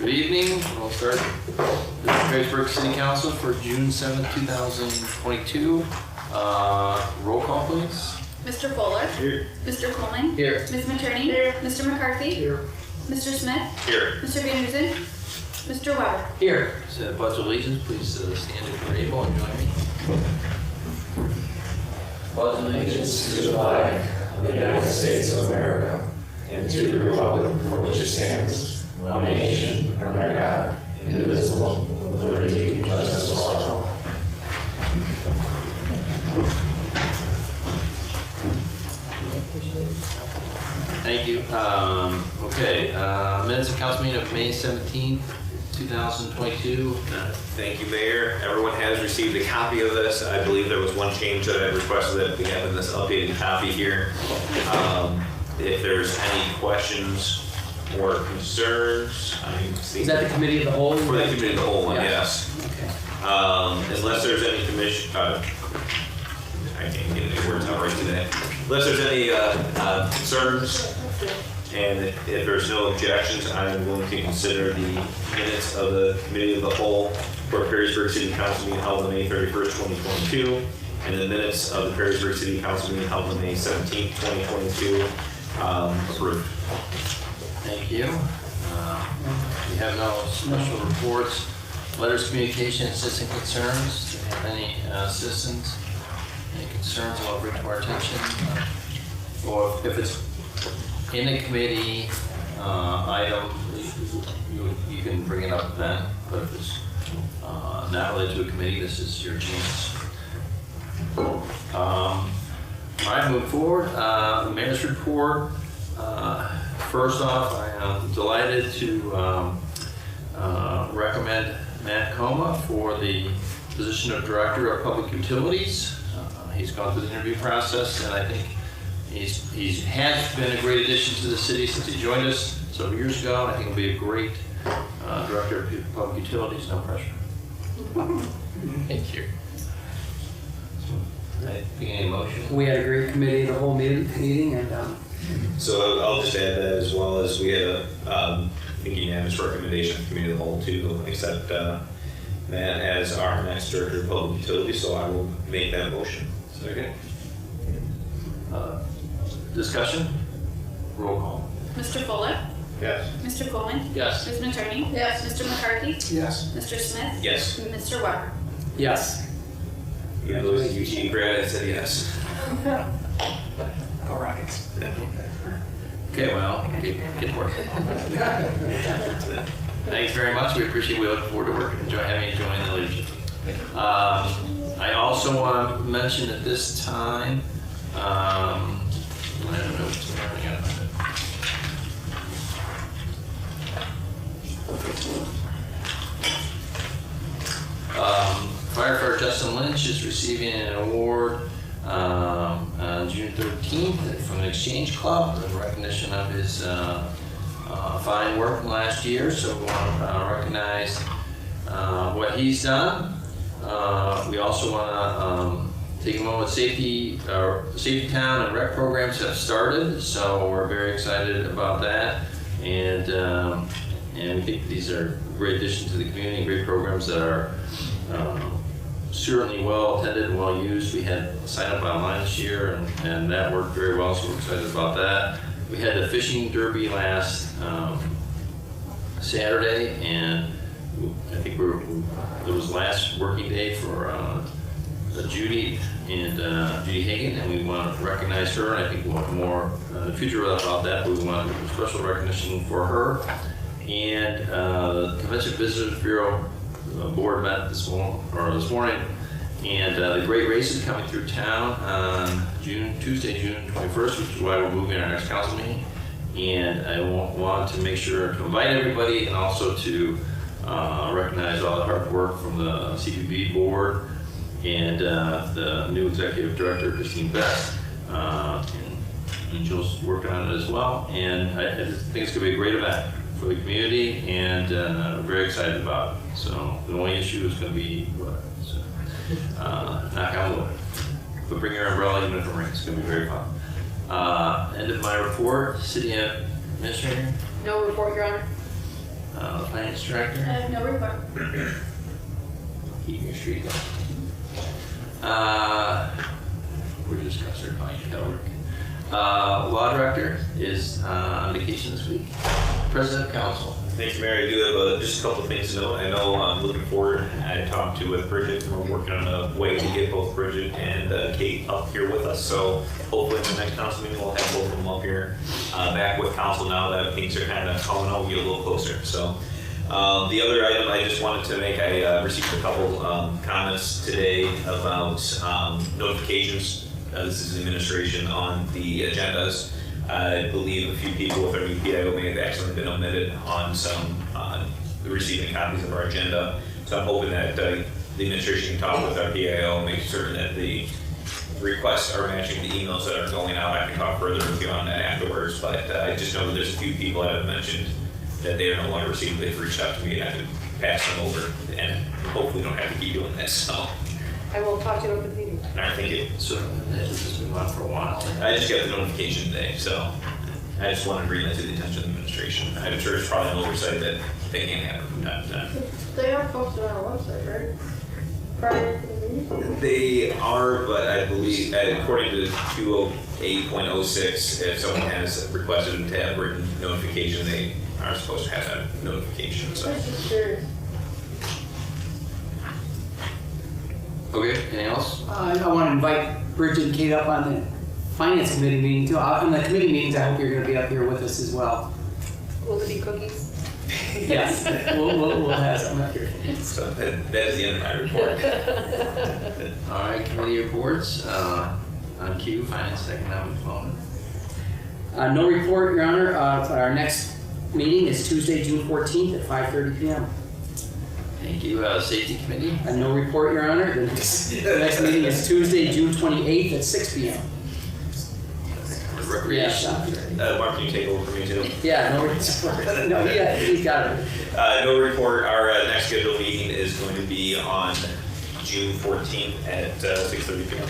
Good evening. We'll start the Perrysburg City Council for June 7th, 2022. Roll call, please. Mr. Fuller. Here. Mr. Coleman. Here. Ms. Materney. Here. Mr. McCarthy. Here. Mr. Smith. Here. Mr. Van Duzen. Mr. Weber. Here. Say the Pledge of Allegiance, please stand if you're able and join me. Pledge allegiance to the flag of the United States of America and to the republic for which it stands, one nation, under God, indivisible, with liberty and justice for all. Thank you. Okay, minutes of council meeting of May 17th, 2022. Thank you, Mayor. Everyone has received a copy of this. I believe there was one change that I requested that we have in this updated copy here. If there's any questions or concerns, Is that the committee of the whole? for the committee of the whole one? Yeah. Yes. Okay. Unless there's any commission, I can't get any words out right today. Unless there's any concerns, and if there's no objections, I'm going to consider the minutes of the committee of the whole for Perrysburg City Council meeting held on May 31st, 2022, and the minutes of the Perrysburg City Council meeting held on May 17th, 2022, approved. Thank you. We have no special reports, letters, communication, assistant concerns. Do you have any assistants? Any concerns I'll bring to our attention? Or if it's in a committee item, you can bring it up then. But if it's not related to a committee, this is your chance. All right, move forward. The mayor's report. First off, I am delighted to recommend Matt Coma for the position of Director of Public Utilities. He's gone through the interview process, and I think he has been a great addition to the city since he joined us several years ago. And I think he'll be a great Director of Public Utilities. No pressure. Thank you. Any motion? We had a great committee of the whole meeting, and So I'll just add that as well as we had a unanimous recommendation from committee of the whole to accept Matt as our next Director of Public Utilities, so I will make that motion. Second. Discussion? Roll call. Mr. Fuller. Yes. Mr. Coleman. Yes. Ms. Materney. Yes. Mr. McCarthy. Yes. Mr. Smith. Yes. And Mr. Weber. yes. Even though it's Eugene Brad, I said yes. All right. Okay, well, get working. Thanks very much. We appreciate it. We look forward to working, having you join the leadership. I also want to mention at this time, I don't know what's going on. Firefighter Justin Lynch is receiving an award on June 13th from the Exchange Club in recognition of his fine work from last year. So we want to recognize what he's done. We also want to take a moment. Safety Town and rec programs have started, so we're very excited about that. And we think these are great additions to the community, great programs that are certainly well attended and well used. We had sign up online this year, and that worked very well, so we're excited about that. We had the fishing derby last Saturday, and I think it was last working day for Judy Hagan, and we want to recognize her. And I think we'll have more in the future about that, but we want a special recognition for her. And the Convention Visitors Bureau board met this morning, and the great race is coming through town on Tuesday, June 21st, which is why we're moving our next council meeting. And I want to make sure to invite everybody, and also to recognize all the hard work from the CPB board and the new executive director, Christine Best, and Jill's working on it as well. And I just think it's going to be a great event for the community, and I'm very excited about it. So the only issue is going to be weather. So knock on wood. But bring your umbrella even if it rains. It's going to be very fun. End of my report. City Administrator. No report, Your Honor. Finance I Director. have no report. Keep your street going. We're just gonna start calling you Kelly. Law Director is on vacation this week. President of Council. Thank you, Mayor. I do have just a couple of things to note. I know I'm looking forward. I talked with Bridget, and we're working on a way to get both Bridget and Kate up here with us. So hopefully in the next council meeting, we'll have both of them up here back with council now that things are kind of coming out, get a little closer. So the other item I just wanted to make, I received a couple comments today about notifications. This is administration on the agendas. I believe a few people with our new PIO may have actually been omitted on some receiving copies of our agenda. So I'm hoping that the administration can talk with our PIO, make certain that the requests are matching the emails that are going out. I can talk further with you on that afterwards, but I just know that there's a few people that have mentioned that they are no longer receiving. They've reached out to me and I can pass them over, and hopefully don't have to keep doing this. So, I will talk to you open meeting. all right, thank you. So this has been on for a while. I just got the notification today, so I just wanted to bring that to the attention of the administration. I'm sure it's probably an oversight that they can't have from time to time. They are posted on our website, right? Prior to the meeting? They are, but I believe, according to 208.06, if someone has requested to have written notification, they are supposed to have that notification, so. I was just curious. Okay, anything else? I want to invite Bridget and Kate up on the Finance Committee meeting too. On the committee meetings, I hope you're going to be up here with us as well. Will there be cookies? Yes, we'll have some up here. So that is the end of my report. All right, committee reports. On Q, Finance and Economic Development. No report, Your Honor. Our next meeting is Tuesday, June 14th at 5:30 p.m. Thank you. Safety Committee. No report, Your Honor. The next meeting is Tuesday, June 28th at 6 p.m. Recreation. Mark, can you take over for me too? Yeah, no report. No, yeah, he's got it. No report. Our next scheduled meeting is going to be on June 14th at 6:30 p.m.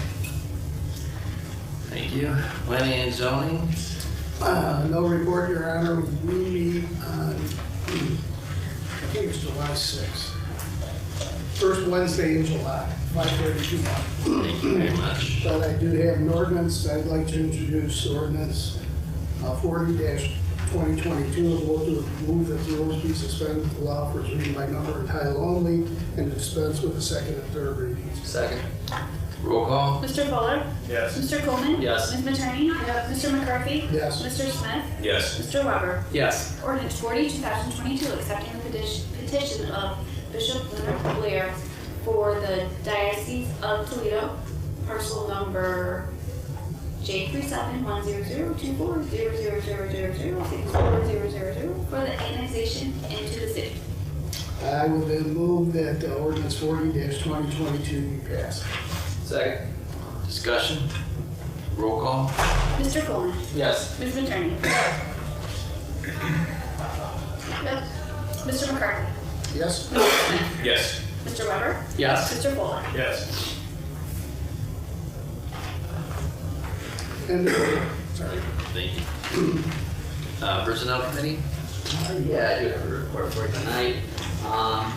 Thank you. Planning and Zoning. No report, Your Honor. We meet on, I think it's July 6th. First Wednesday in July, 5:30 p.m. Thank you very much. But I do have an ordinance. I'd like to introduce ordinance 40-2022. Move that the rules be suspended, allow for its reading by number and title only, and dispense with the second and third readings. Second. Roll call. Mr. Fuller? Yes. Mr. Coleman? Yes. Ms. Matroni? Yes. Mr. McCarthy? Yes. Mr. Smith? Yes. Mr. Weber? Yes. Ordinance 40-2022, accepting the petition of Bishop Leonard Blair for the Diocese of Toledo, parcel number J37100240000000 for the annexation into the city. I would then move that ordinance 40-2022 be passed. Second. Discussion. Roll call. Mr. Coleman? Yes. Ms. Matroni? Yes. Mr. McCarthy? Yes? Mr. Smith? Yes. Mr. Weber? Yes. Mr. Fuller? Yes. And, sorry. Thank you. Personnel Committee. Yeah, I do have a report for tonight.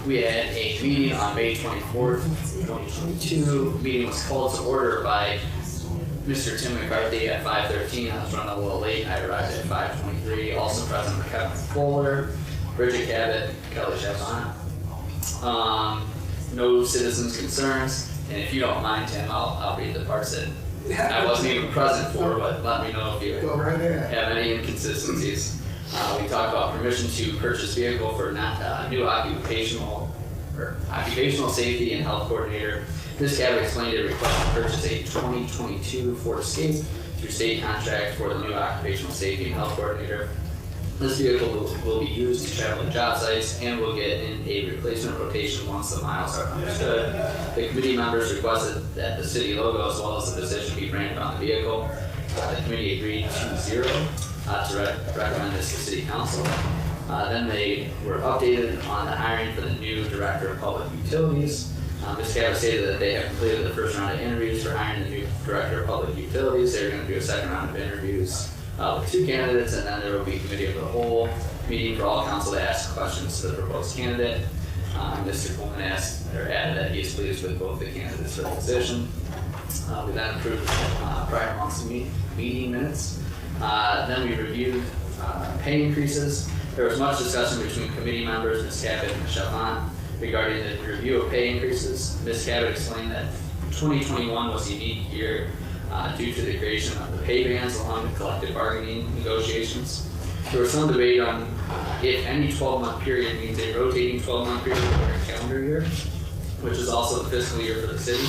We had a meeting on May 24th, 2022. Meeting was called to order by Mr. Tim McCarthy at 5:13. I was running a little late. I arrived at 5:23. Also present were Kevin Fuller, Bridget Cabot, Kelly Chevon. No citizens' concerns. And if you don't mind, Tim, I'll read the parts that I wasn't even present for, but let me know if you Go right ahead. have any inconsistencies. We talked about permission to purchase vehicle for new occupational safety and health coordinator. Ms. Cabot explained a request to purchase a 2022 Ford Escape through state contract for the new occupational safety and health coordinator. This vehicle will be used to travel to job sites and will get in a replacement rotation once the miles are understood. The committee members requested that the city logo as well as the position be branded on the vehicle. The committee agreed 2-0 to recommend this to City Council. Then they were updated on the hiring for the new Director of Public Utilities. Ms. Cabot stated that they have completed the first round of interviews for hiring the new Director of Public Utilities. They're going to do a second round of interviews with 2 candidates, and then there will be a committee of the whole meeting for all council to ask questions to the proposed candidate. Mr. Coleman added that he is pleased with both the candidates for the position. We then approved prior month's meeting minutes. Then we reviewed pay increases. There was much discussion between committee members, Ms. Cabot and Ms. Chavant, regarding the review of pay increases. Ms. Cabot explained that 2021 was a unique year due to the creation of the pay bands along with collective bargaining negotiations. There was some debate on if any 12-month period means a rotating 12-month period or a calendar year, which is also the fiscal year for the city.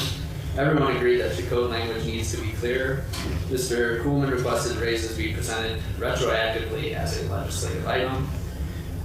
Everyone agreed that the code language needs to be clear. Mr. Coolman requested raises be presented retroactively as a legislative item.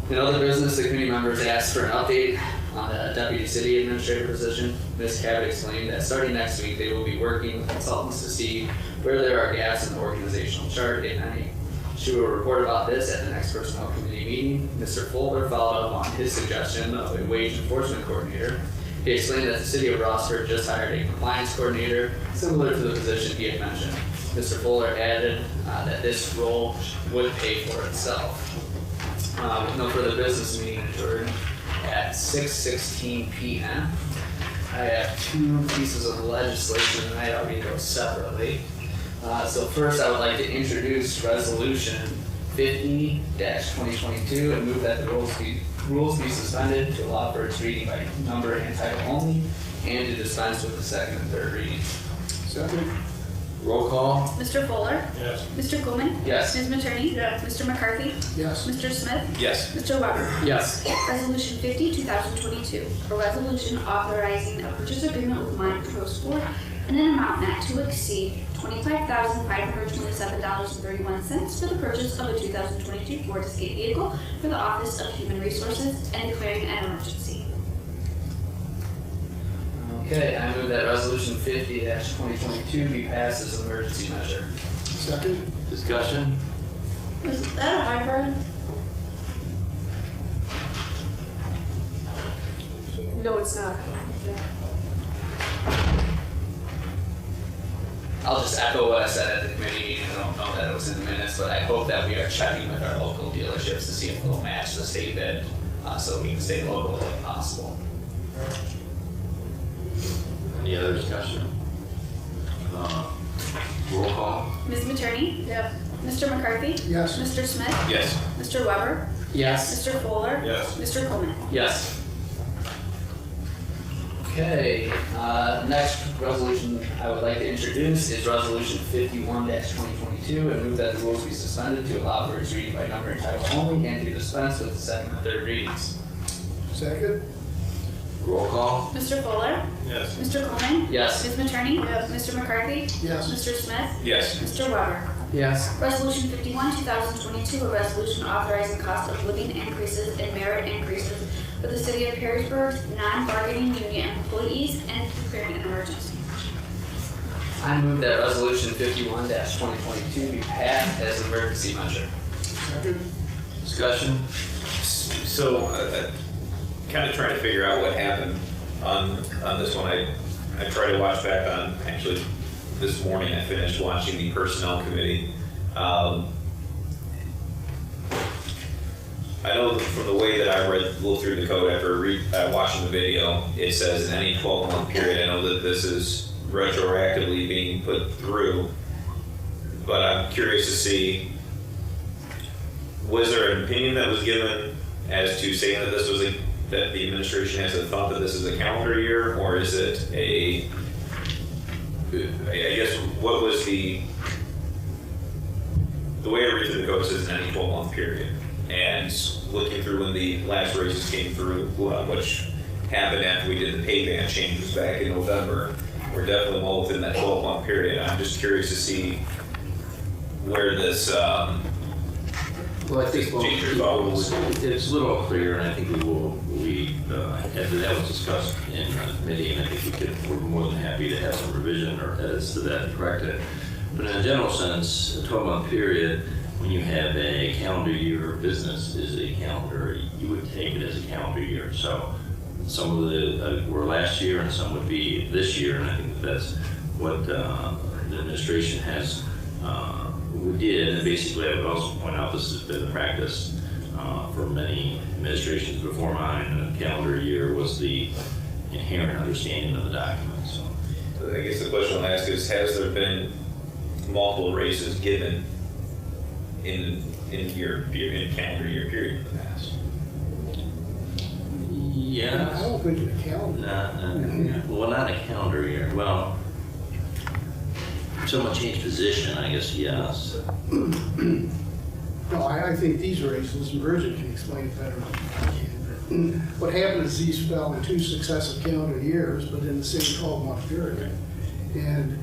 In other business, the committee members asked for an update on the deputy city administrator position. Ms. Cabot explained that starting next week, they will be working with consultants to see where there are gaps in the organizational chart, if any. She will report about this at the next personnel committee meeting. Mr. Fuller followed up on his suggestion of a wage enforcement coordinator. He explained that the city of Rossford just hired a compliance coordinator, similar to the position he had mentioned. Mr. Fuller added that this role would pay for itself. With no further business, meeting adjourned at 6:16 p.m. I have 2 pieces of legislation tonight. I'll read those separately. So first, I would like to introduce Resolution 50-2022 and move that the rules be suspended to allow for its reading by number and title only, and to dispense with the second and third readings. Second. Roll call? Mr. Fuller? Yes. Mr. Coleman? Yes. Ms. Matroni? Yes. Mr. McCarthy? Yes. Mr. Smith? Yes. Mr. Weber? Yes. Resolution 50, 2022, a resolution authorizing a purchase agreement with Montrose Sport in an amount not to exceed $25,527.31 for the purchase of a 2022 Ford Escape vehicle for the Office of Human Resources and declaring an emergency. Okay, I move that Resolution 50-2022 be passed as an emergency measure. Second. Discussion? Is that a hybrid? No, it's not. I'll just echo what I said at the committee meeting. I don't know that it was in the minutes, but I hope that we are checking with our local dealerships to see if they'll match the state bid, so we can stay local if possible. Any other discussion? Roll call? Ms. Matroni? Yes. Mr. McCarthy? Yes. Mr. Smith? Yes. Mr. Weber? Yes. Mr. Fuller? Yes. Mr. Coleman? Yes. Okay, next resolution I would like to introduce is Resolution 51-2022 and move that the rules be suspended to allow for its reading by number and title only, and to dispense with the second and third readings. Second. Roll call? Mr. Fuller? Yes. Mr. Coleman? Yes. Ms. Matroni? Yes. Mr. McCarthy? Yes. Mr. Smith? Yes. Mr. Weber? Yes. Resolution 51, 2022, a resolution authorizing cost of living increases and merit increases for the city of Perrysburg's non-bargaining union employees and declaring an emergency. I move that Resolution 51-2022 be passed as an emergency measure. Second. Discussion? So, kind of trying to figure out what happened on this one. I tried to watch back on, actually, this morning I finished watching the Personnel Committee. I know from the way that I looked through the code after watching the video, it says in any 12-month period. I know that this is retroactively being put through, but I'm curious to see, was there an opinion that was given as to saying that this was that the administration has a thought that this is a calendar year, or is it I guess, what was the way I read through the code says in any 12-month period, and looking through when the last raises came through, which happened after we did the pay band changes back in November, we're definitely well within that 12-month period. I'm just curious to see where this Well, I think change your thoughts. it's a little unclear, and I think after that was discussed in committee, and I think we're more than happy to have some revision or edits to that and correct it. But in a general sense, a 12-month period, when you have a calendar year business is a calendar, you would take it as a calendar year. So some of the were last year and some would be this year, and I think that's what the administration has we did, and basically I would also point out this has been the practice for many administrations before mine. A calendar year was the inherent understanding of the document. So I guess the question I'll ask is, has there been multiple raises given in calendar year period in the past? I yes. don't think in a calendar. Well, not a calendar year. Well, someone changed position, I guess, yes. No, I think these raises, and Bridget can explain it better than I can. What happened is these fell in 2 successive calendar years, but in the same 12-month period. And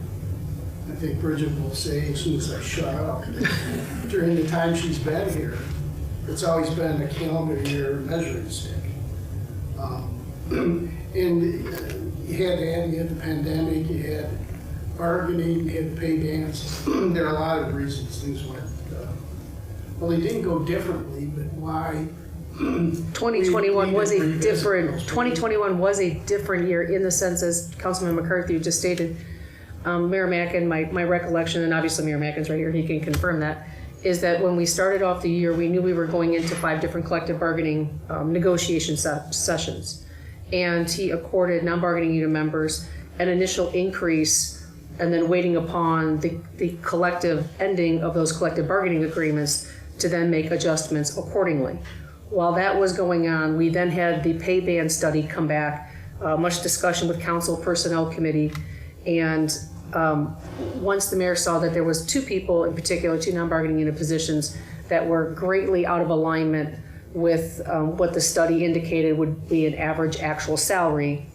I think Bridget will say, as soon as I shut up, during the time she's been here, it's always been a calendar year measuring stick. And you had that, you had the pandemic, you had bargaining, you had pay bands. There are a lot of reasons things went, well, they didn't go differently, but why? 2021 was We a need to different, revisit those. 2021 was a different year in the sense, as Councilman McCarthy just stated. Mayor Mackin, my recollection, and obviously Mayor Mackin's right here, he can confirm that, is that when we started off the year, we knew we were going into 5 different collective bargaining negotiation sessions. And he accorded non-bargaining unit members an initial increase, and then waiting upon the collective ending of those collective bargaining agreements to then make adjustments accordingly. While that was going on, we then had the pay band study come back, much discussion with council personnel committee, and once the mayor saw that there was 2 people in particular, 2 non-bargaining unit positions that were greatly out of alignment with what the study indicated would be an average actual salary,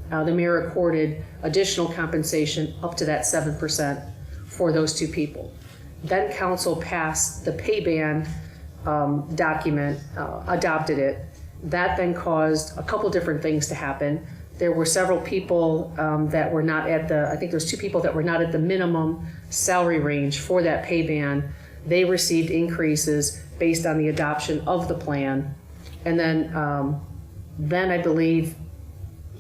the mayor accorded additional compensation up to that 7% for those 2 people. Then council passed the pay band document, adopted it. That then caused a couple different things to happen. There were several people that were not at I think there's 2 people that were not at the minimum salary range for that pay band. They received increases based on the adoption of the plan. And then I believe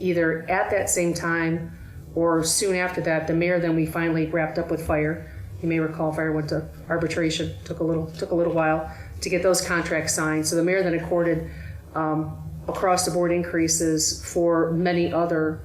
either at that same time or soon after that, the mayor, then we finally wrapped up with fire. You may recall fire went to arbitration, took a little while to get those contracts signed. So the mayor then accorded across the board increases for many other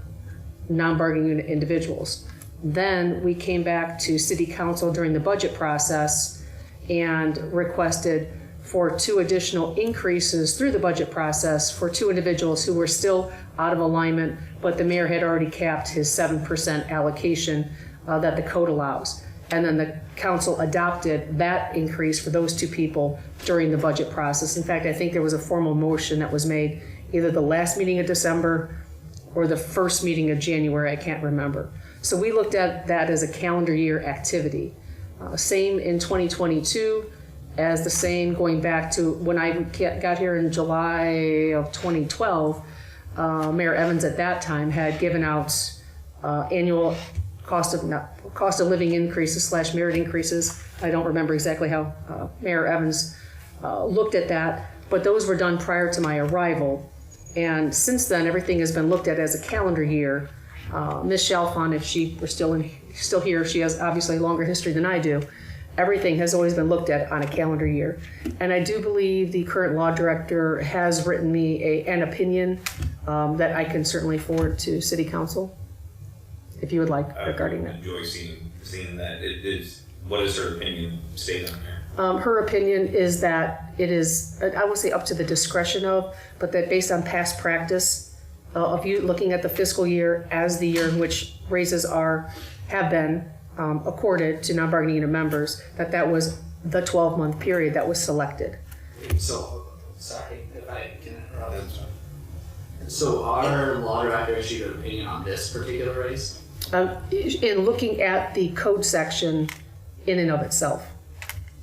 non-bargaining unit individuals. Then we came back to city council during the budget process and requested for 2 additional increases through the budget process for 2 individuals who were still out of alignment, but the mayor had already capped his 7% allocation that the code allows. And then the council adopted that increase for those 2 people during the budget process. In fact, I think there was a formal motion that was made either the last meeting of December or the first meeting of January, I can't remember. So we looked at that as a calendar year activity. Same in 2022 as the same going back to when I got here in July of 2012. Mayor Evans at that time had given out annual cost of living increases / merit increases. I don't remember exactly how Mayor Evans looked at that, but those were done prior to my arrival. And since then, everything has been looked at as a calendar year. Ms. Chalfant, if she were still here, she has obviously a longer history than I do. Everything has always been looked at on a calendar year. And I do believe the current law director has written me an opinion that I can certainly forward to city council, if you would like, regarding that. I enjoy seeing that. What is her opinion state on there? Her opinion is that it is, I would say up to the discretion of, but that based on past practice of you looking at the fiscal year as the year in which raises have been accorded to non-bargaining unit members, that was the 12-month period that was selected. So, sorry if I can interrupt. So our law director issued an opinion on this particular raise? In looking at the code section in and of itself.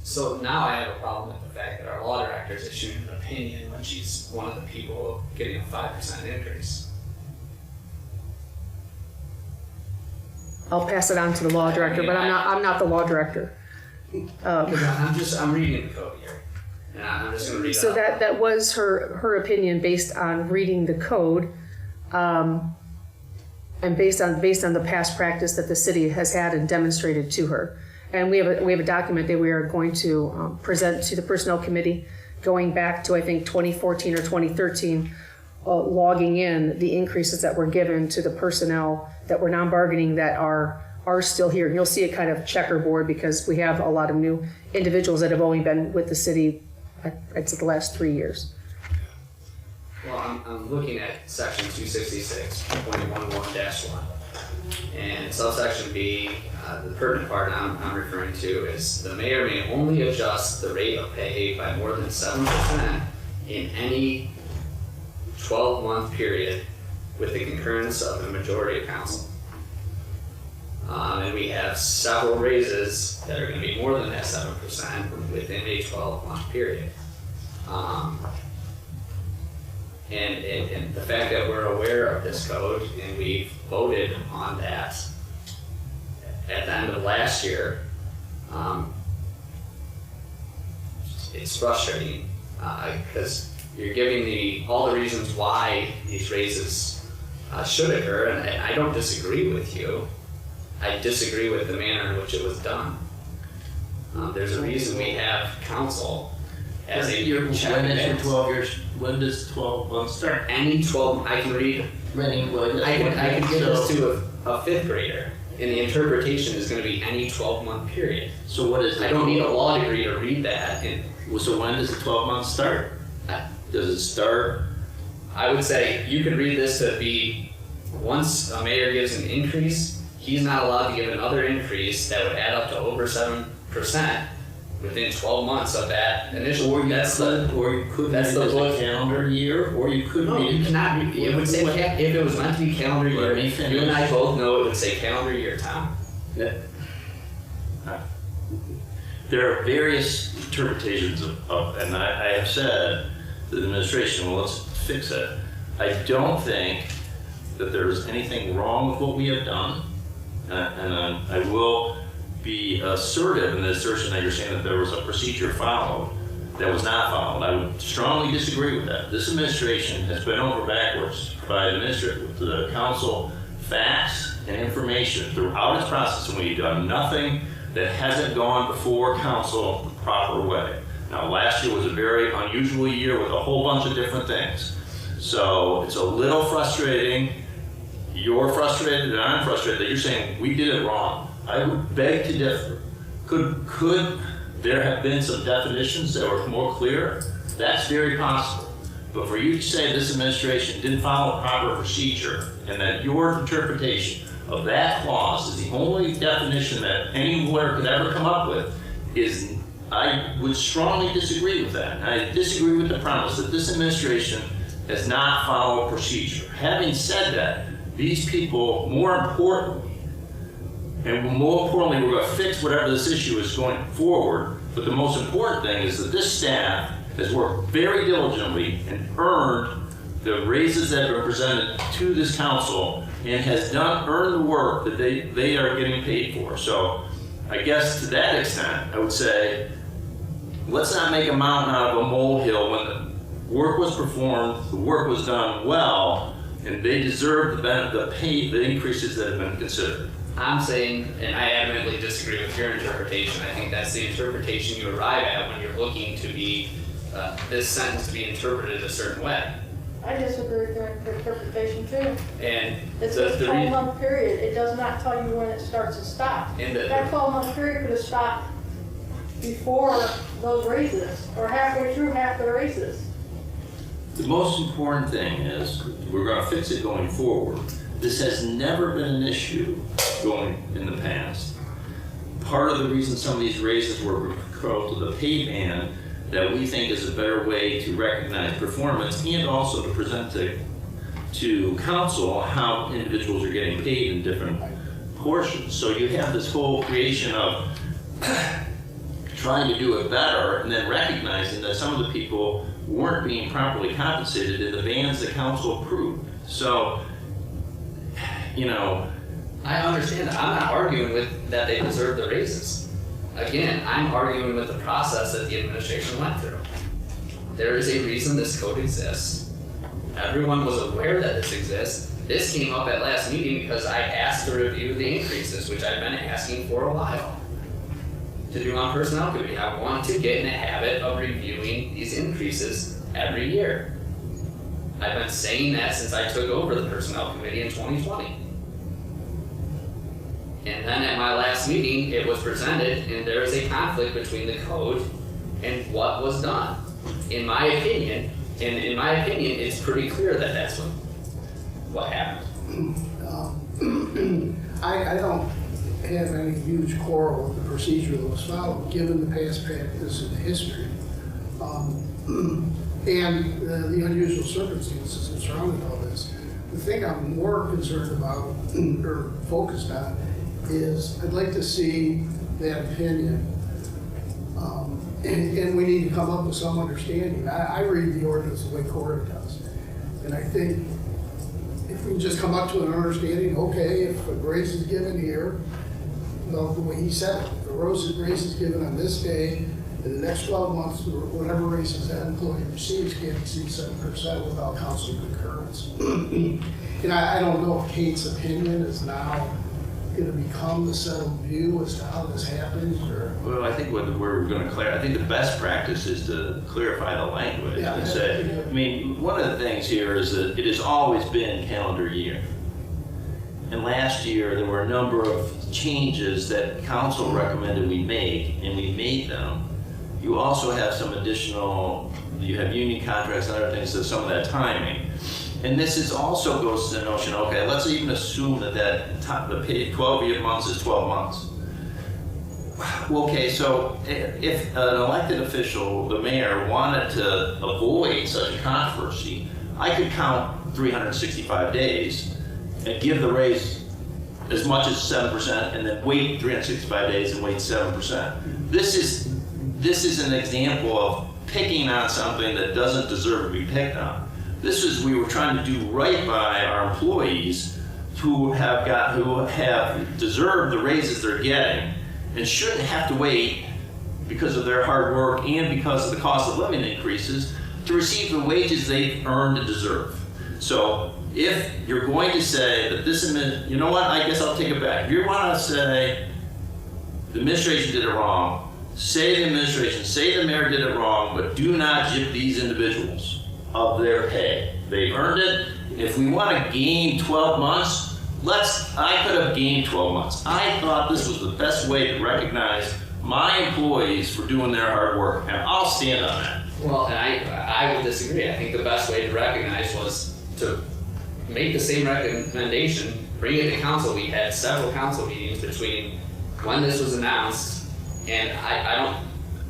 So now I have a problem with the fact that our law director is issuing an opinion when she's one of the people getting a 5% increase. I'll pass it on to the law director, but I'm not the law director. I'm reading the code here, and I'm just going to read it So out. that was her opinion based on reading the code, and based on the past practice that the city has had and demonstrated to her. And we have a document that we are going to present to the Personnel Committee going back to, I think, 2014 or 2013, logging in the increases that were given to the personnel that were non-bargaining that are still here. And you'll see it kind of checkerboard because we have a lot of new individuals that have only been with the city, I'd say, the last 3 years. Well, I'm looking at section 266.11-1, and subsection B, the pertinent part I'm referring to is the mayor may only adjust the rate of pay by more than 7% in any 12-month period with the concurrence of the majority of council. And we have several raises that are going to be more than that 7% within a 12-month period. And the fact that we're aware of this code and we voted on that at the end of last year, it's frustrating because you're giving all the reasons why these raises should occur, and I don't disagree with you. I disagree with the manner in which it was done. There's a reason we have council as a check and balance. 12 years. When does 12 months start? Any 12, I can read. I can give this to a fifth grader, and the interpretation is going to be any 12-month period. So what is? I don't need a law degree to read that. So when does the 12 months start? Does it start? I would say you could read this to be once a mayor gives an increase, he's not allowed to give another increase that would add up to over 7% within 12 months of that initial. Or you could that's read it as the a calendar year, or you could No, read you it. cannot read it. It would say if it was meant to be calendar year. Let me finish. You and I both know it would say calendar year, Tom. There are various interpretations of and I have said to the administration, well, let's fix it. I don't think that there's anything wrong with what we have done, and I will be assertive in the assertion that you're saying that there was a procedure followed that was not followed. I would strongly disagree with that. This administration has been over backwards to provide the council facts and information throughout its process, and we've done nothing that hasn't gone before council the proper way. Now, last year was a very unusual year with a whole bunch of different things. So it's a little frustrating. You're frustrated and I'm frustrated that you're saying we did it wrong. I would beg to differ. Could there have been some definitions that were more clear? That's very possible. But for you to say this administration didn't follow proper procedure and that your interpretation of that clause is the only definition that any lawyer could ever come up with I would strongly disagree with that. And I disagree with the premise that this administration has not followed procedure. Having said that, these people, more importantly, we're going to fix whatever this issue is going forward, but the most important thing is that this staff has worked very diligently and earned the raises that are presented to this council and has earned the work that they are getting paid for. So I guess to that extent, I would say, let's not make a mountain out of a molehill. When the work was performed, the work was done well, and they deserve the increases that have been considered. I'm saying, and I adamantly disagree with your interpretation. I think that's the interpretation you arrive at when you're looking to be this sentence to be interpreted a certain way. I disagree with your interpretation too. And It's a 12-month period. It does not tell you when it starts and stops. That 12-month period could have stopped before those raises or halfway through half the raises. The most important thing is we're going to fix it going forward. This has never been an issue going in the past. Part of the reason some of these raises were curled to the pay band that we think is a better way to recognize performance and also to present to council how individuals are getting paid in different portions. So you have this whole creation of trying to do it better and then recognizing that some of the people weren't being properly compensated in the bands the council approved. So, I understand that. I'm not arguing with that they deserve the raises. Again, I'm arguing with the process that the administration went through. There is a reason this code exists. Everyone was aware that this exists. This came up at last meeting because I asked to review the increases, which I've been asking for a while. to do on personnel committee. I want to get in a habit of reviewing these increases every year. I've been saying that since I took over the personnel committee in 2020. And then at my last meeting, it was presented and there is a conflict between the code and what was done. In my opinion, it's pretty clear that that's what happened. I don't have any huge quarrel with the procedure that was followed, given the past practice and the history, and the unusual circumstances that surrounded all this. The thing I'm more concerned about, or focused on, is I'd like to see that opinion, and we need to come up with some understanding. I read the ordinance the way Cora does, and I think if we can just come up to an understanding, okay, if a raise is given here, well, the way he said it, if the raise is given on this day, in the next 12 months, whatever raises that employee receives can't exceed 7% without council concurrence. And I don't know if Kate's opinion is now going to become the settled view as to how this happens, or? Well, I think what we're going to clarify, I think the best practice is to clarify the language and say, I mean, one of the things here is that it has always been calendar year. And last year, there were a number of changes that council recommended we make, and we made them. You also have some additional, you have union contracts and other things, so some of that timing. And this is also goes to the notion, okay, let's even assume that the 12 months is 12 months. Okay, so if an elected official, the mayor, wanted to avoid such a controversy, I could count 365 days and give the raise as much as 7% and then wait 365 days and wait 7%. This is an example of picking on something that doesn't deserve to be picked on. We were trying to do right by our employees who have deserved the raises they're getting and shouldn't have to wait because of their hard work and because of the cost of living increases to receive the wages they've earned and deserve. So if you're going to say that this admin, you know what, I guess I'll take it back. If you want to say the administration did it wrong, say the administration, say the mayor did it wrong, but do not gyp these individuals of their pay. They've earned it. If we want to gain 12 months, I could have gained 12 months. I thought this was the best way to recognize my employees for doing their hard work, and I'll stand on that. Well, and I will disagree. I think the best way to recognize was to make the same recommendation, bring it to council. We had several council meetings between when this was announced, and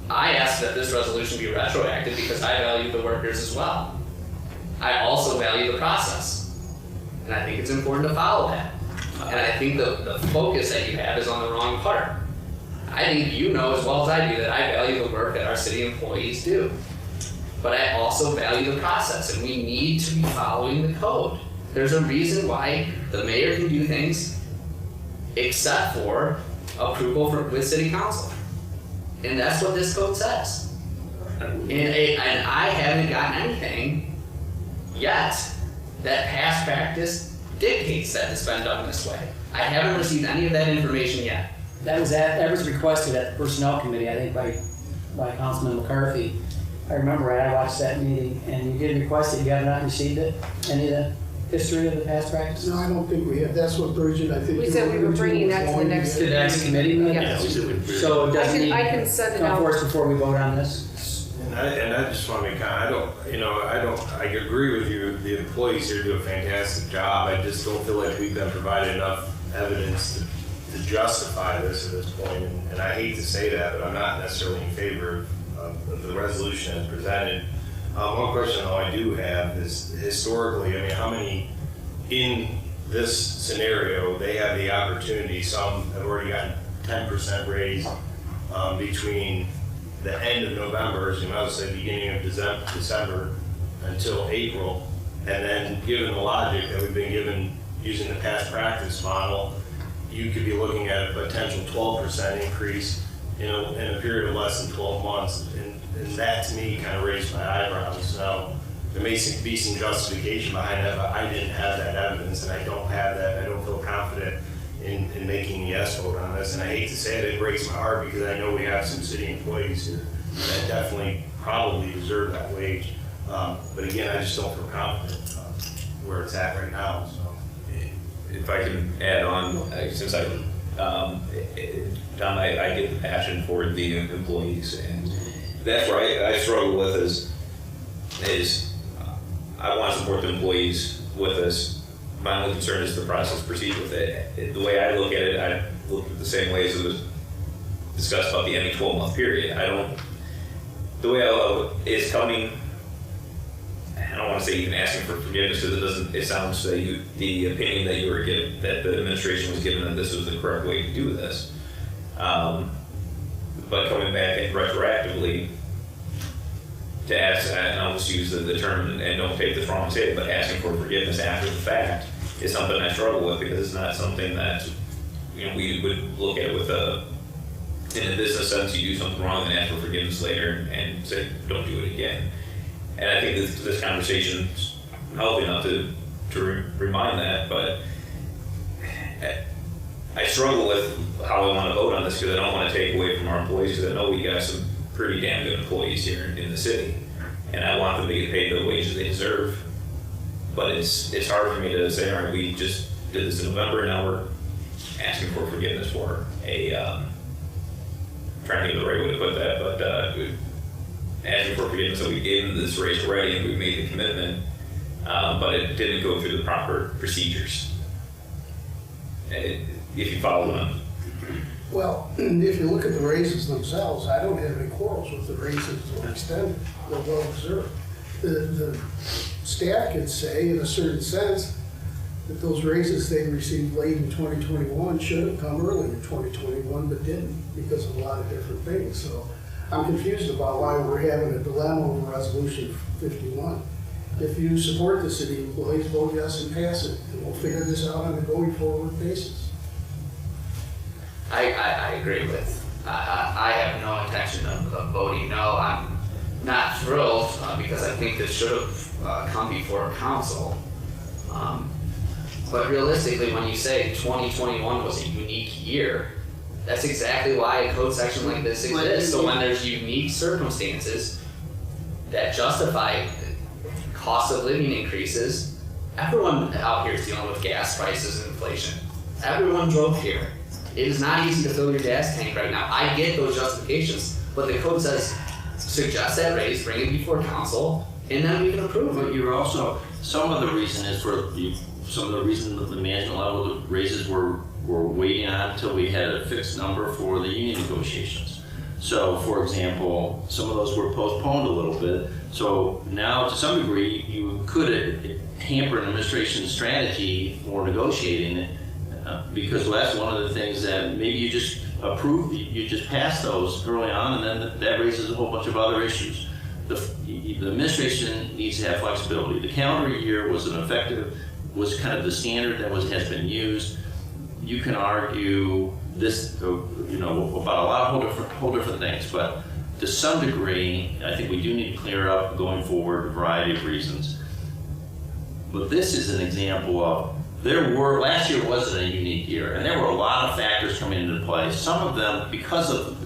I asked that this resolution be retroactive because I value the workers as well. I also value the process, and I think it's important to follow that. And I think the focus that you have is on the wrong part. I think you know as well as I do that I value the work that our city employees do. But I also value the process, and we need to be following the code. There's a reason why the mayor can do things except for approval with city council. And that's what this code says. And I haven't gotten anything yet that past practice dictates that it's been done this way. I haven't received any of that information yet. That was requested at the personnel committee, I think, by Councilman McCarthy. I remember I watched that meeting, and you did request it. You have not received it? Any of the history of the past practice? No, I don't think we have. That's what Bridget, I think. We said we were bringing that to the next. To the next committee? Yeah. We said we'd- So it doesn't need I to can send it come out. forth before we vote on this? And I just want to make comment, I agree with you, the employees here do a fantastic job. I just don't feel like we've been provided enough evidence to justify this at this point. And I hate to say that, but I'm not necessarily in favor of the resolution as presented. One question though I do have is historically, I mean, how many in this scenario, they have the opportunity, some have already gotten 10% raise between the end of November, so I would say beginning of December until April, and then given the logic that we've been given using the past practice model, you could be looking at a potential 12% increase in a period of less than 12 months, and that to me kind of raised my eyebrows. Now, there may be some justification behind that, but I didn't have that evidence, and I don't have that. I don't feel confident in making a yes vote on this. And I hate to say it, it breaks my heart because I know we have some city employees here that definitely probably deserve that wage. But again, I just don't feel confident where it's at right now, so. If I can add on, since Tom, I get the passion for the employees, and that's where I struggle with is I want to support the employees with this. My only concern is the process proceed with it. The way I look at it, I look at it the same way as it was discussed about the any 12-month period. The way it's coming, I don't want to say even asking for forgiveness because it sounds like the opinion that you were given, that the administration was given that this was the correct way to do this. But coming back and retroactively to ask, and I'll just use the term and don't take this wrong to say it, but asking for forgiveness after the fact is something I struggle with because it's not something that we would look at with in a business sense. You do something wrong and ask for forgiveness later and say don't do it again. And I think this conversation is healthy enough to remind that, but I struggle with how I want to vote on this because I don't want to take away from our employees because I know we got some pretty damn good employees here in the city, and I want them to get paid the wages they deserve. But it's hard for me to say, all right, we just did this in November, and now we're asking for forgiveness for trying to think of the right way to put that, but asking for forgiveness that we gave them this raise already and we made the commitment, but it didn't go through the proper procedures. If you follow them. Well, if you look at the raises themselves, I don't have any quarrels with the raises to an extent. They're well deserved. The staff could say, in a certain sense, that those raises they received late in 2021 should have come early in 2021, but didn't because of a lot of different things. So I'm confused about why we're having a dilemma over Resolution 51. If you support the city employees, vote yes and pass it, and we'll figure this out on a going forward basis. I agree with. I have no intention of voting no. I'm not thrilled because I think this should have come before council. But realistically, when you say 2021 was a unique year, that's exactly why a code section like this exists. So when there's unique circumstances that justify cost of living increases, everyone out here is dealing with gas prices and inflation. Everyone drove here. It is not easy to fill your gas tank right now. I get those justifications, but the code says suggest that raise, bring it before council, and then we can approve But it. you're also, some of the reason is some of the reason that the management level raises were waiting on until we had a fixed number for the union negotiations. So, for example, some of those were postponed a little bit. So now, to some degree, you could hamper an administration's strategy for negotiating it. Because that's one of the things that maybe you just approve, you just pass those early on, and then that raises a whole bunch of other issues. The administration needs to have flexibility. The calendar year was kind of the standard that has been used. You can argue this, about a lot of whole different things, but to some degree, I think we do need to clear up going forward a variety of reasons. But this is an example of last year wasn't a unique year, and there were a lot of factors coming into play. Some of them because of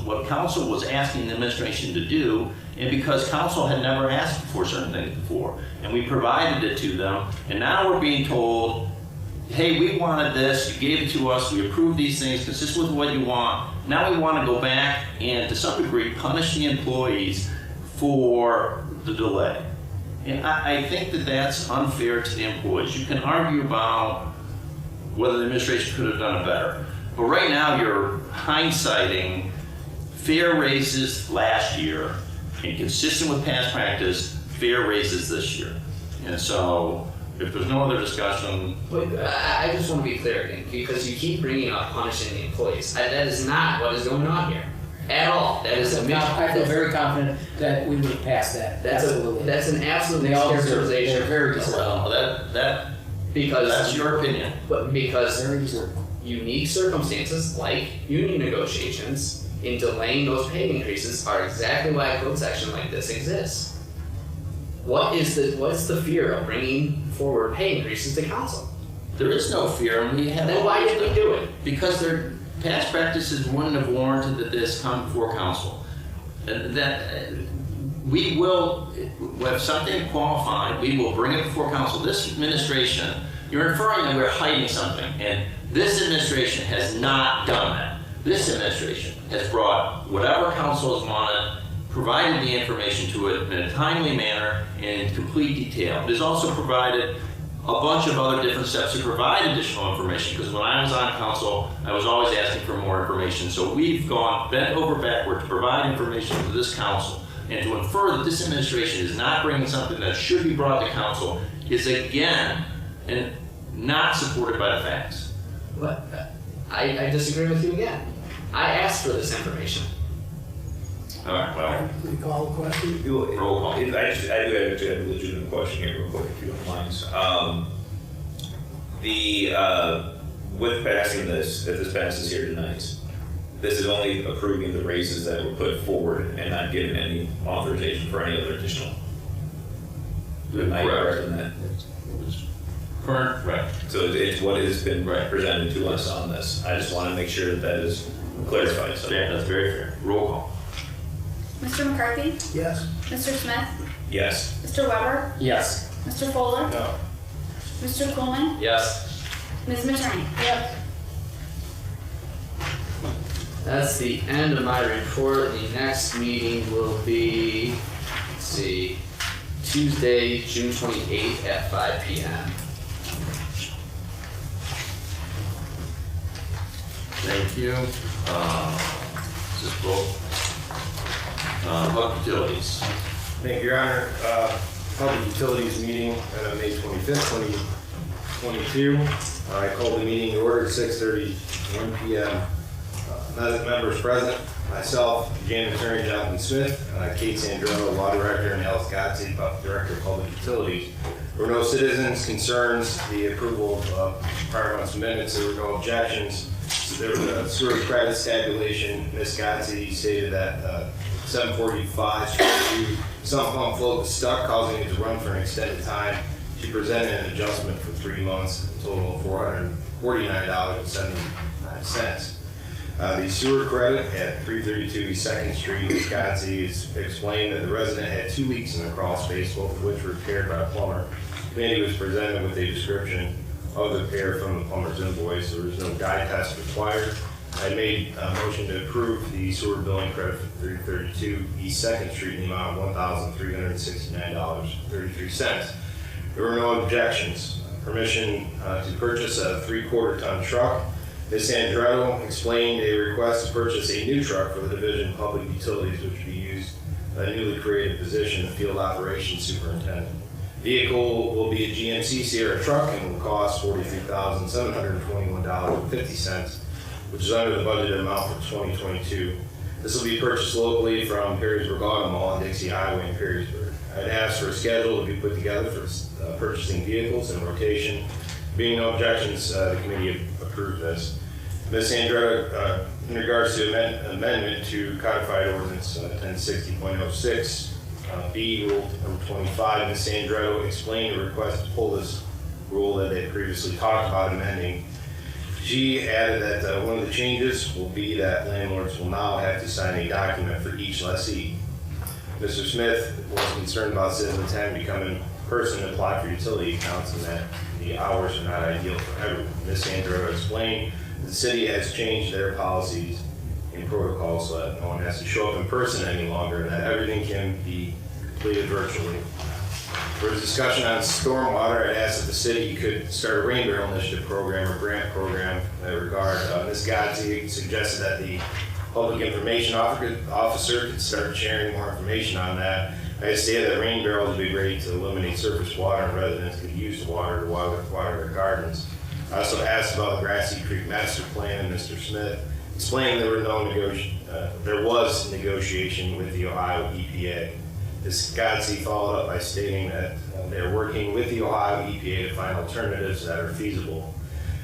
what council was asking the administration to do, and because council had never asked for certain things before, and we provided it to them, and now we're being told, hey, we wanted this, you gave it to us, we approved these things consistent with what you want. Now we want to go back and to some degree punish the employees for the delay. And I think that that's unfair to the employees. You can argue about whether the administration could have done it better. But right now you're hindsighting fair raises last year and consistent with past practice, fair raises this year. And so if there's no other discussion. But I just want to be clear again, because you keep bringing up punishing the employees. That is not what is going on here at all. That is I feel very confident that we would have passed that. Absolutely. That's an absolute They all deserve it. mischaracterization. They're very deserving. Well, Because that's your opinion. But because Very deserving. unique circumstances like union negotiations in delaying those pay increases are exactly why a code section like this exists. What's the fear of bringing forward pay increases to council? There is no fear, and we have. Then why did we do it? Because their past practices wouldn't have warranted that this come before council. And that, we will, if something qualified, we will bring it before council. This administration, you're inferring that we're hiding something, and this administration has not done that. This administration has brought whatever council has wanted, provided the information to it in a timely manner and in complete detail. It has also provided a bunch of other different steps to provide additional information, because when I was on council, I was always asking for more information. So we've gone bent over backward to provide information to this council, and to infer that this administration is not bringing something that should be brought to council is again and not supported by the facts. But I disagree with you again. I asked for this information. All right, well, Recall the question? roll call. I do have a legitimate question here real quick, if you don't mind. With passing this, if this passes here tonight, this is only approving the raises that were put forward and not giving any authorization for any other additional. Am I correct in that? Current, right. So it's what has been presented to us on this. I just want to make sure that that is clarified. So. Yeah, that's very fair. Roll call. Mr. McCarthy? Yes. Mr. Smith? Yes. Mr. Weber? Yes. Mr. Fuller? No. Mr. Coleman? Yes. Ms. Matroni? Yes. That's the end of my report. The next meeting will be, let's see, Tuesday, June 28th at 5 p.m. Thank you. This is both public utilities. Thank you, Your Honor. Public Utilities meeting on May 25th, 2022. I called the meeting to order at 6:31 p.m. Members present, myself, Jan Attorney Jonathan Smith, Kate Sandrello, Law Director, and Alice Gotze, Director of Public Utilities. There were no citizens' concerns. The approval of prior month's minutes, there were no objections. There was a sewer credits tabulation. Ms. Gotze stated that 745 sump pump float was stuck, causing it to run for an extended time. She presented an adjustment for 3 months, a total of $449.79. The sewer credit at 332 East 2nd Street, Ms. Gotze explained that the resident had 2 leaks in the crawl space, both of which were repaired by a plumber. The committee was presented with a description of the repair from the plumber's invoice. There was no dye test required. I made a motion to approve the sewer billing credit for 332 East 2nd Street in the amount of $1,369.33. There were no objections. Permission to purchase a 3/4 ton truck. Ms. Sandrello explained a request to purchase a new truck for the Division of Public Utilities, which would be used a newly created position of Field Operations Superintendent. Vehicle will be a GMC Sierra truck and will cost $43,721.50, which is under the budgeted amount for 2022. This will be purchased locally from Perrysburg Auto Mall on Dixie Highway in Perrysburg. I'd asked for a schedule to be put together for purchasing vehicles in rotation. Being no objections, the committee approved this. Ms. Sandrello, in regards to amendment to codified ordinance 1060.06, B, Rule number 25, Ms. Sandrello explained the request to pull this rule that they previously talked about amending. She added that one of the changes will be that landlords will now have to sign a document for each lessee. Mr. Smith was concerned about citizens having to come in person to apply for utility accounts and that the hours are not ideal for everyone. Ms. Sandrello explained the city has changed their policies and protocols so that no one has to show up in person any longer and that everything can be completed virtually. There was discussion on stormwater. I asked if the city could start a rain barrel initiative program or grant program in that regard. Ms. Gotze suggested that the public information officer could start sharing more information on that. I stated that rain barrels would be great to eliminate surface water and residents could use the water to water their gardens. I also asked about the Grassy Creek Master Plan, and Mr. Smith explained there was negotiation with the Ohio EPA. Ms. Gotze followed up by stating that they're working with the Ohio EPA to find alternatives that are feasible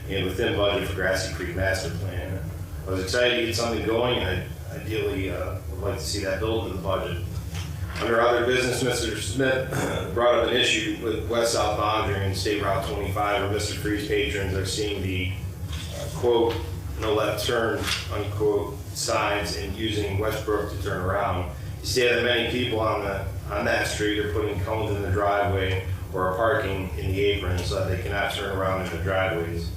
and within budget for Grassy Creek Master Plan. I was excited to get something going, and I ideally would like to see that built in the budget. Under other business, Mr. Smith brought up an issue with west-south boundary and State Route 25, where Mr. Freeze patrons are seeing the quote, no left turn, unquote, signs and using Westbrook to turn around. He stated that many people on that street are putting cones in the driveway or are parking in the apron so that they cannot turn around in the driveways.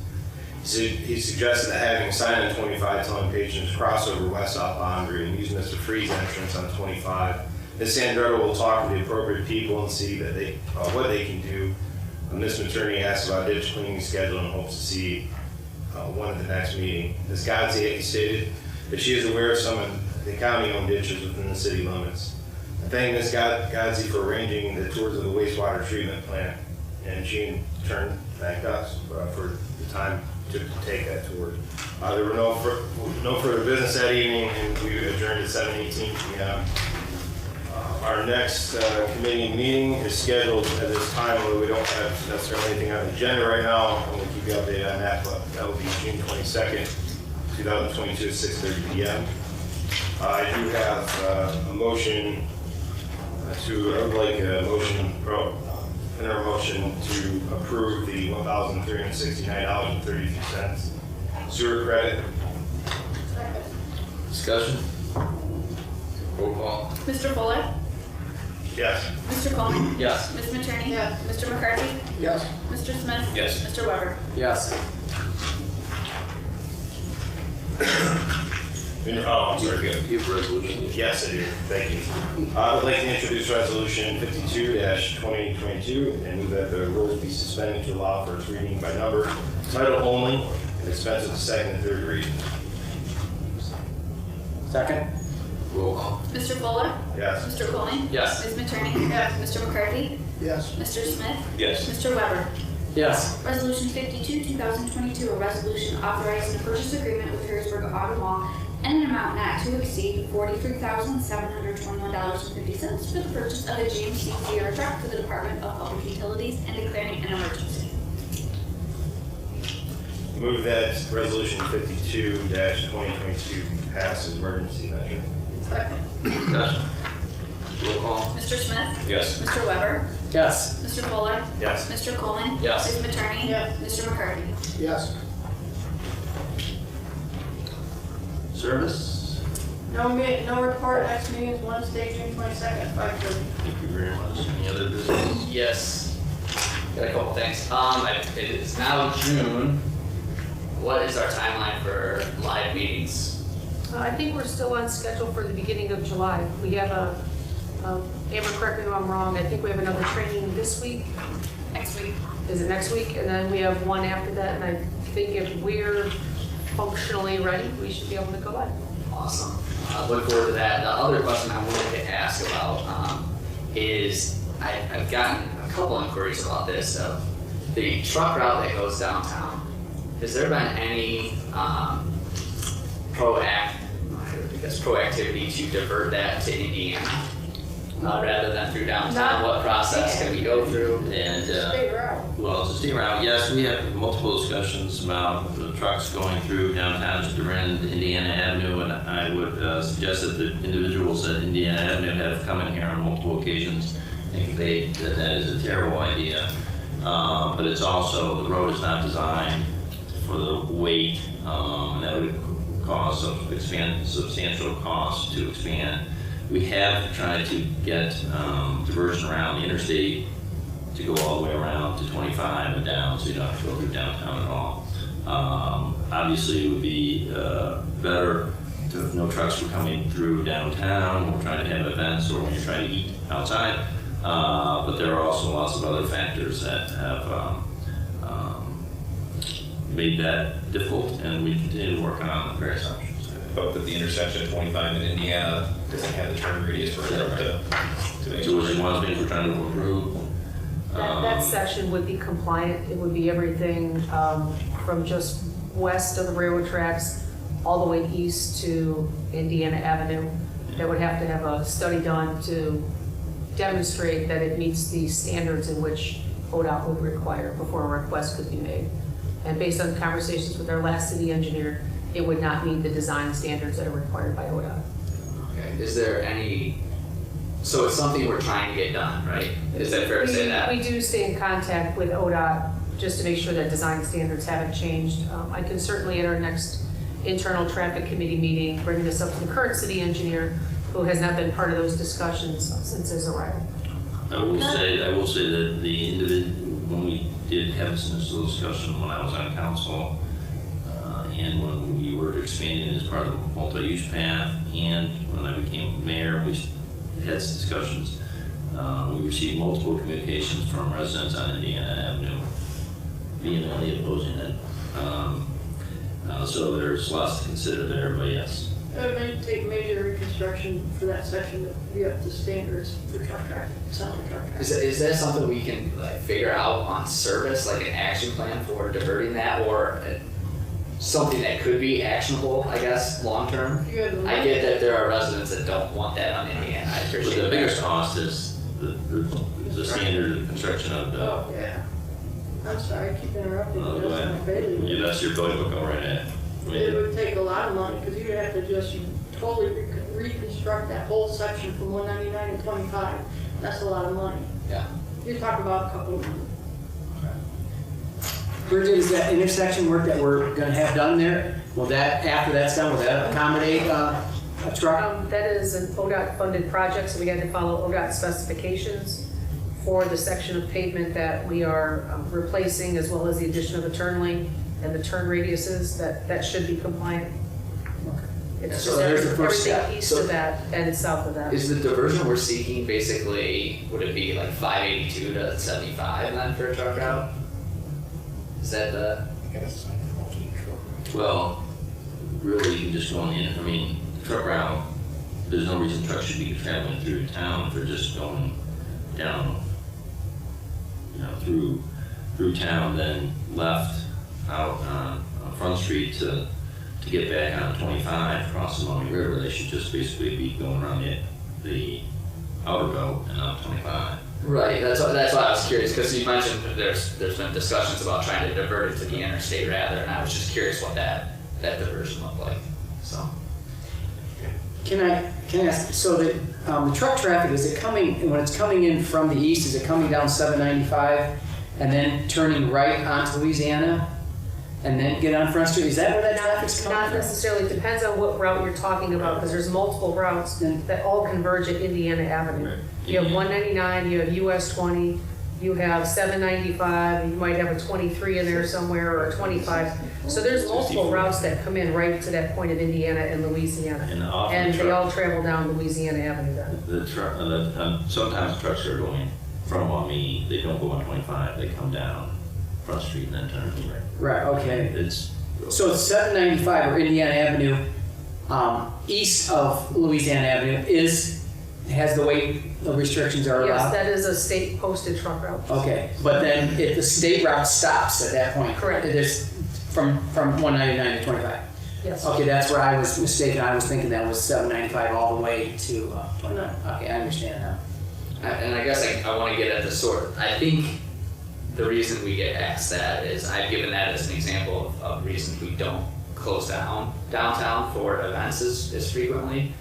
He suggested that having a sign on 25 telling patrons to cross over west-south boundary and use Mr. Freeze entrance on 25. Ms. Sandretta will talk to the appropriate people and see that what they can do. Ms. Materni asked about ditch cleaning schedule and hopes to see one at the next meeting. Ms. Godsey stated that she is aware of some of the county-owned ditches within the city limits. I thank Ms. Godsey for arranging the tours of the wastewater treatment plant, and she in turn thanked us for the time to take that tour. There were no further business that evening, and we adjourned at 7:18 p.m. Our next committee meeting is scheduled at this time, although we don't have necessarily anything on the agenda right now. I'm going to keep you updated on that, but that will be June 22nd, 2022 at 6:30 p.m. I do have a motion I would like a motion, enter a motion to approve the $1,369.32 sewer credit. Discussion? Roll call. Mr. Fuller? Yes. Mr. Coleman? Yes. Ms. Matroni? Yes. Mr. McCarthy? Yes. Mr. Smith? Yes. Mr. Weber? Yes. I'm sorry, good. You have a resolution. Yes, I do. Thank you. I would like to introduce Resolution 52-2022 and move that the rules be suspended to allow for its reading by number, title only, and dispense with the second and third reading. Second? Roll call. Mr. Fuller? Yes. Mr. Coleman? Yes. Ms. Matroni? Yes. Mr. McCarthy? Yes. Mr. Smith? Yes. Mr. Weber? Yes. Resolution 52, 2022, a resolution authorizing a purchase agreement with Harrisburg Auto Mall and an amount not to exceed $43,721.50 for the purchase of a GMC Sierra truck for the Department of Public Utilities and declaring an emergency. Move that Resolution 52-2022 pass as emergency measure. Discussion? Roll call. Mr. Smith? Yes. Mr. Weber? Yes. Mr. Fuller? Yes. Mr. Coleman? Yes. Ms. Matroni? Yes. Mr. McCarthy? Yes. Service? No report, next meeting is Wednesday, June 22nd, 5:30. Thank you very much. Any other business? Yes. Got a couple things. It is now June. What is our timeline for live meetings? I think we're still on schedule for the beginning of July. We have Amber, correct me if I'm wrong, I think we have another training this week. Next week. Is it next week? And then we have one after that, and I think if we're functionally ready, we should be able to go live. Awesome. Look forward to that. The other question I wanted to ask about is I've gotten a couple inquiries about this. The truck route that goes downtown, has there been any proactivity to divert that to Indiana rather than through downtown? What process can we go through? And, State route. well, to stay around, yes, we have multiple discussions about the trucks going through downtown to run Indiana Avenue, and I would suggest that the individuals at Indiana Avenue have come in here on multiple occasions. I think that is a terrible idea. But it's also, the road is not designed for the weight, and that would cause substantial cost to expand. We have tried to get diversion around the interstate to go all the way around to 25 and down, so you don't have to go through downtown at all. Obviously, it would be better if no trucks were coming through downtown. We're trying to have events or when you're trying to eat outside. But there are also lots of other factors that have made that difficult, and we continue to work on various options. But the intersection of 25 in Indiana doesn't have the turn radius for it to make So sure. which ones we're trying to improve. That section would be compliant. It would be everything from just west of the railroad tracks all the way east to Indiana Avenue. That would have to have a study done to demonstrate that it meets the standards in which ODOT would require before a request could be made. And based on conversations with our last city engineer, it would not meet the design standards that are required by ODOT. Okay. Is there any So it's something we're trying to get done, right? Is that fair to say that? We do stay in contact with ODOT just to make sure that design standards haven't changed. I can certainly at our next internal traffic committee meeting, bring this up to the current city engineer, who has not been part of those discussions since his arrival. I will say that the individual, when we did have this initial discussion when I was on council, and when we were expanding as part of the multi-use path, and when I became mayor, we had some discussions. We received multiple communications from residents on Indiana Avenue, vehemently opposing it. So there's lots to consider there, but yes. It may take major reconstruction for that section to be up to standards for truck traffic, sound truck traffic. Is that something we can like figure out on service, like an action plan for diverting that, or something that could be actionable, I guess, long term? I get that there are residents that don't want that on Indiana. I But appreciate the biggest that. cost is the standard of construction of the. Oh, yeah. I'm sorry, I keep interrupting, but Go that's ahead. my baby. Yeah, that's your building, we'll go right ahead. It would take a lot of money, because you'd have to just totally reconstruct that whole section from 199 to 25. That's a lot of money. Yeah. You're talking about a couple of months. Bridget, is that intersection work that we're gonna have done there, will that, after that's done, will that accommodate a truck? That is an ODOT funded project, so we had to follow ODOT specifications for the section of pavement that we are replacing, as well as the addition of the turn lane and the turn radiuses, that should be compliant. It's So just there's the first step. everything east So- of that and south of that. Is the diversion we're seeking basically, would it be like 582 to 75 then for a truck route? Is that the? Well, really, you can just go on the, I mean, truck route, there's no reason trucks should be traveling through town if they're just going down, through town, then left out on Front Street to get back on 25, across the Maumee River. They should just basically be going around the outer belt and out 25. Right, that's why I was curious, because you mentioned that there's been discussions about trying to divert it to the interstate rather, and I was just curious what that diversion looked like, so. Can I ask, so the truck traffic, is it coming, when it's coming in from the east, is it coming down 795 and then turning right onto Louisiana and then get on Front Street? Is that where that traffic's coming Not from? necessarily, depends on what route you're talking about, because there's multiple routes that all converge at Indiana Avenue. Right. You have 199, you have US 20, you have 795, you might have a 23 in there somewhere, or a 25. So there's multiple routes that come in right to that point of Indiana and Louisiana. And often And they truck- all travel down Louisiana Avenue then. The truck, sometimes trucks are going from Maumee, they don't go on 25, they come down Front Street and then turn right. Right, okay. It's, So it's 795 or Indiana Avenue, east of Louisiana Avenue has the weight restrictions are Yes, allowed? that is a state posted truck route. Okay, but then if the state route stops at that point? Correct. It is from 199 to 25? Yes. Okay, that's where I was mistaken. I was thinking that was 795 all the way to 29. Okay, I understand now. And I guess I want to get at the sort. I think the reason we get asked that is I've given that as an example of reasons we don't close down downtown for events as frequently.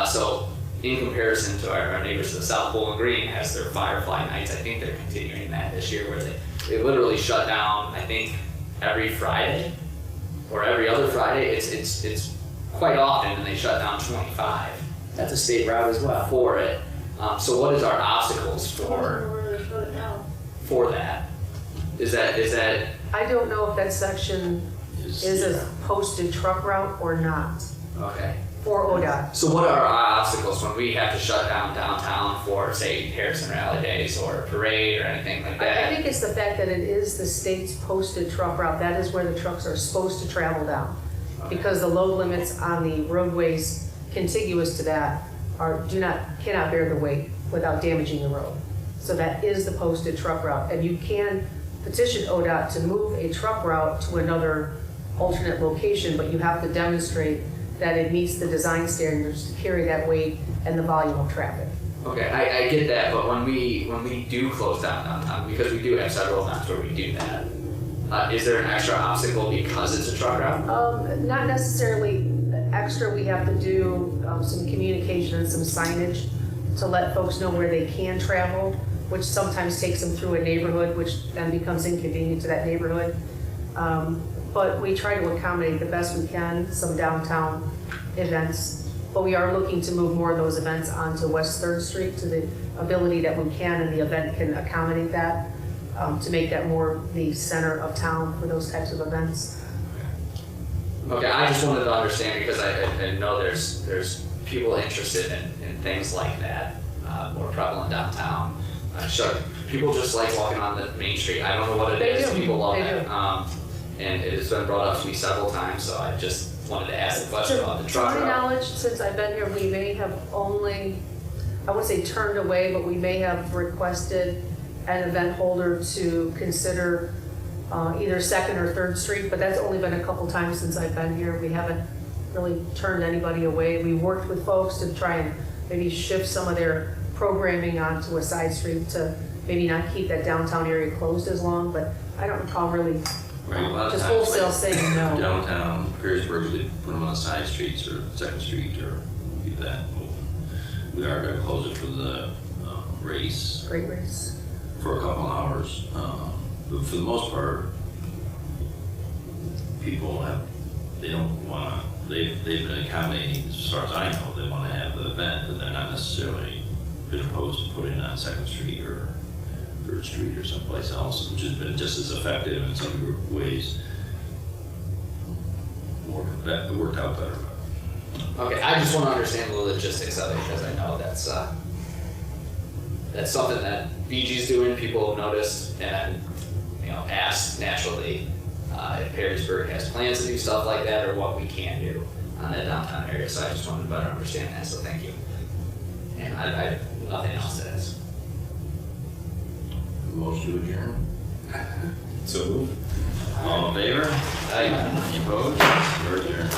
So in comparison to our neighbors to the south, Bowling Green has their Firefly Nights. I think they're continuing that this year, where they literally shut down, I think, every Friday or every other Friday. It's quite often, and they shut down 25 That's a state route as well. for it. So what is our obstacles Where they shut it down. for that? Is that I don't know if that section is a posted truck route or not okay? for ODOT. So what are our obstacles when we have to shut down downtown for, say, Harrison Rally Days or a parade or anything like I that? think it's the fact that it is the state's posted truck route. That is where the trucks are supposed to travel down. Because the load limits on the roadways contiguous to that cannot bear the weight without damaging the road. So that is the posted truck route. And you can petition ODOT to move a truck route to another alternate location, but you have to demonstrate that it meets the design standards to carry that weight and the volume of traffic. Okay, I get that, but when we do close down downtown, because we do have several times where we do that, is there an extra obstacle because it's a truck route? Not necessarily extra. We have to do some communication and some signage to let folks know where they can travel, which sometimes takes them through a neighborhood, which then becomes inconvenient to that neighborhood. But we try to accommodate the best we can, some downtown events. But we are looking to move more of those events onto West 3rd Street to the ability that we can, and the event can accommodate that, to make that more the center of town for those types of events. Okay, I just wanted to understand because I know there's people interested in things like that, more prevalent downtown. Sure, people just like walking on the main street. I don't know what it They is. do. People love They it. do. And it has been brought up to me several times, so I just wanted to ask the question about the To truck my route. knowledge, since I've been here, we may have only, I wouldn't say turned away, but we may have requested an event holder to consider either 2nd or 3rd Street, but that's only been a couple times since I've been here. We haven't really turned anybody away. We worked with folks to try and maybe shift some of their programming onto a side street to maybe not keep that downtown area closed as long, but I don't recall really Right, a lot of just times, wholesale like, saying no. downtown Perrysburg, they put them on side streets or 2nd Street or do that. We are gonna close it for the race Great race. for a couple hours. But for the most part, people they don't wanna, they've been accommodating, as far as I know, they wanna have the event, but they're not necessarily been opposed to putting it on 2nd Street or 3rd Street or someplace else, which has been just as effective in some ways. It worked out better. Okay, I just want to understand the logistics of it because I know that's something that BG's doing. People have noticed and asked naturally if Perrysburg has plans to do stuff like that or what we can do on that downtown area. So I just wanted to better understand that. So thank you. And I have nothing else to ask. Motion to adjourn. So moved. All in favor? Aye. Any opposed? We're adjourned.